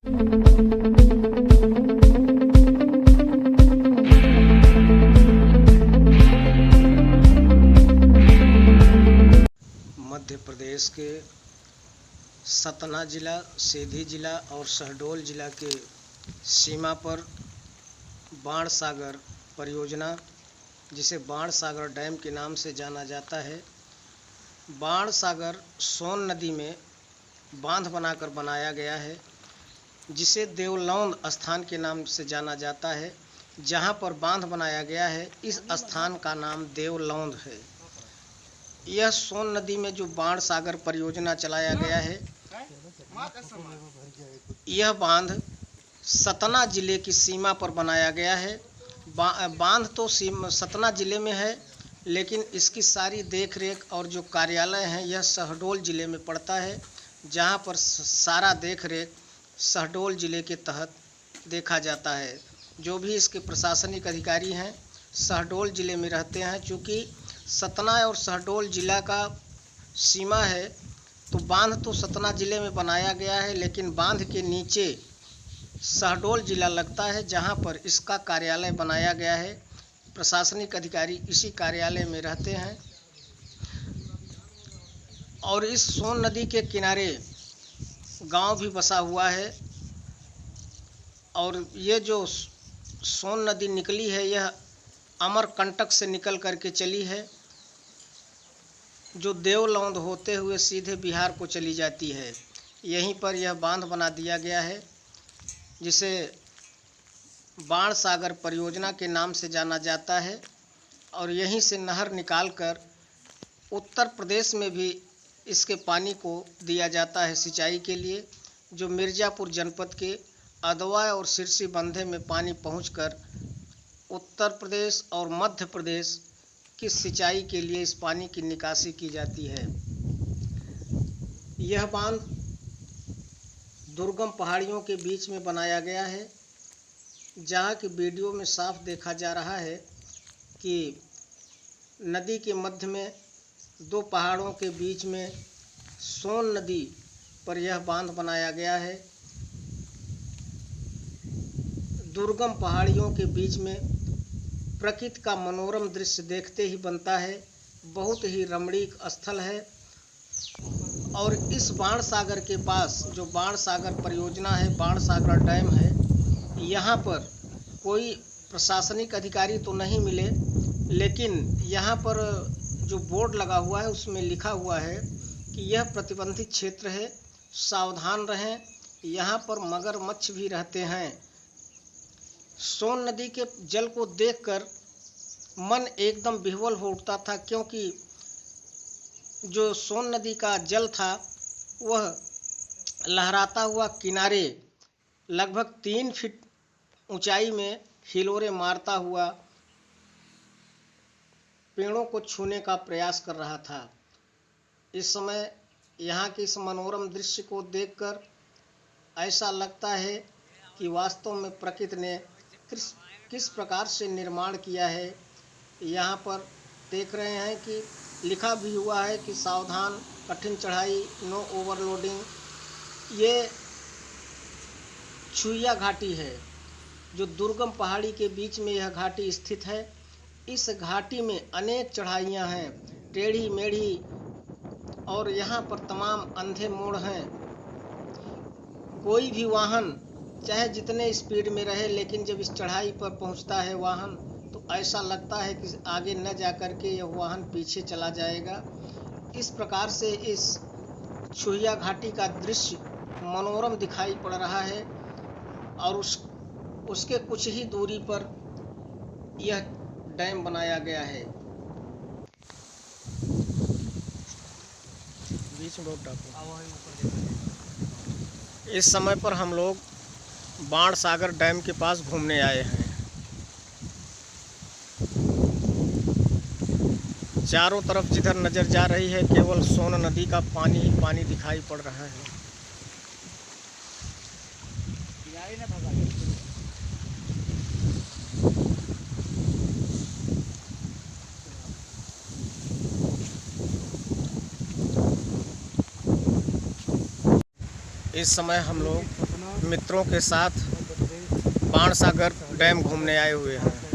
मध्य प्रदेश के सतना जिला, सीधी जिला और शहडोल जिला के सीमा पर बाणसागर परियोजना, जिसे बाणसागर डैम के नाम से जाना जाता है, बाणसागर सोन नदी में बांध बनाकर बनाया गया है, जिसे देवलौंद स्थान के नाम से जाना जाता है। जहां पर बांध बनाया गया है, इस स्थान का नाम देवलौंद है। यह सोन नदी में जो बाणसागर परियोजना चलाया गया है, यह बांध सतना जिले की सीमा पर बनाया गया है। बांध तो सतना जिले में है, लेकिन इसकी सारी देखरेख और जो कार्यालय है यह शहडोल जिले में पड़ता है, जहां पर सारा देखरेख शहडोल जिले के तहत देखा जाता है। जो भी इसके प्रशासनिक अधिकारी हैं शहडोल जिले में रहते हैं। चूँकि सतना और शहडोल जिला का सीमा है, तो बांध तो सतना जिले में बनाया गया है, लेकिन बांध के नीचे शहडोल जिला लगता है, जहां पर इसका कार्यालय बनाया गया है। प्रशासनिक अधिकारी इसी कार्यालय में रहते हैं। और इस सोन नदी के किनारे गांव भी बसा हुआ है। और ये जो सोन नदी निकली है, यह अमरकंटक से निकल करके चली है, जो देवलौंद होते हुए सीधे बिहार को चली जाती है। यहीं पर यह बांध बना दिया गया है, जिसे बाणसागर परियोजना के नाम से जाना जाता है। और यहीं से नहर निकालकर उत्तर प्रदेश में भी इसके पानी को दिया जाता है सिंचाई के लिए, जो मिर्ज़ापुर जनपद के अदवा और सिरसी बंधे में पानी पहुंचकर उत्तर प्रदेश और मध्य प्रदेश की सिंचाई के लिए इस पानी की निकासी की जाती है। यह बांध दुर्गम पहाड़ियों के बीच में बनाया गया है, जहाँ की वीडियो में साफ देखा जा रहा है कि नदी के मध्य में दो पहाड़ों के बीच में सोन नदी पर यह बांध बनाया गया है। दुर्गम पहाड़ियों के बीच में प्रकृति का मनोरम दृश्य देखते ही बनता है। बहुत ही रमणीक स्थल है। और इस बाणसागर के पास जो बाणसागर परियोजना है, बाणसागर डैम है, यहाँ पर कोई प्रशासनिक अधिकारी तो नहीं मिले, लेकिन यहाँ पर जो बोर्ड लगा हुआ है उसमें लिखा हुआ है कि यह प्रतिबंधित क्षेत्र है, सावधान रहें, यहाँ पर मगरमच्छ भी रहते हैं। सोन नदी के जल को देखकर मन एकदम विह्वल हो उठता था, क्योंकि जो सोन नदी का जल था वह लहराता हुआ किनारे लगभग 3 फीट ऊंचाई में हिलोरे मारता हुआ पेड़ों को छूने का प्रयास कर रहा था। इस समय यहाँ के इस मनोरम दृश्य को देखकर ऐसा लगता है कि वास्तव में प्रकृति ने किस प्रकार से निर्माण किया है। यहाँ पर देख रहे हैं कि लिखा भी हुआ है कि सावधान, कठिन चढ़ाई, नो ओवरलोडिंग। ये छुइया घाटी है, जो दुर्गम पहाड़ी के बीच में यह घाटी स्थित है। इस घाटी में अनेक चढ़ाइयाँ हैं, टेढ़ी मेढ़ी, और यहाँ पर तमाम अंधे मोड़ हैं। कोई भी वाहन चाहे जितने स्पीड में रहे, लेकिन जब इस चढ़ाई पर पहुँचता है वाहन, तो ऐसा लगता है कि आगे न जाकर के यह वाहन पीछे चला जाएगा। इस प्रकार से इस छुइया घाटी का दृश्य मनोरम दिखाई पड़ रहा है। और उसके कुछ ही दूरी पर यह डैम बनाया गया है। बीच में इस समय पर हम लोग बाणसागर डैम के पास घूमने आए हैं। चारों तरफ जिधर नज़र जा रही है, केवल सोन नदी का पानी ही पानी दिखाई पड़ रहा है। इस समय हम लोग मित्रों के साथ बाणसागर डैम घूमने आए हुए हैं।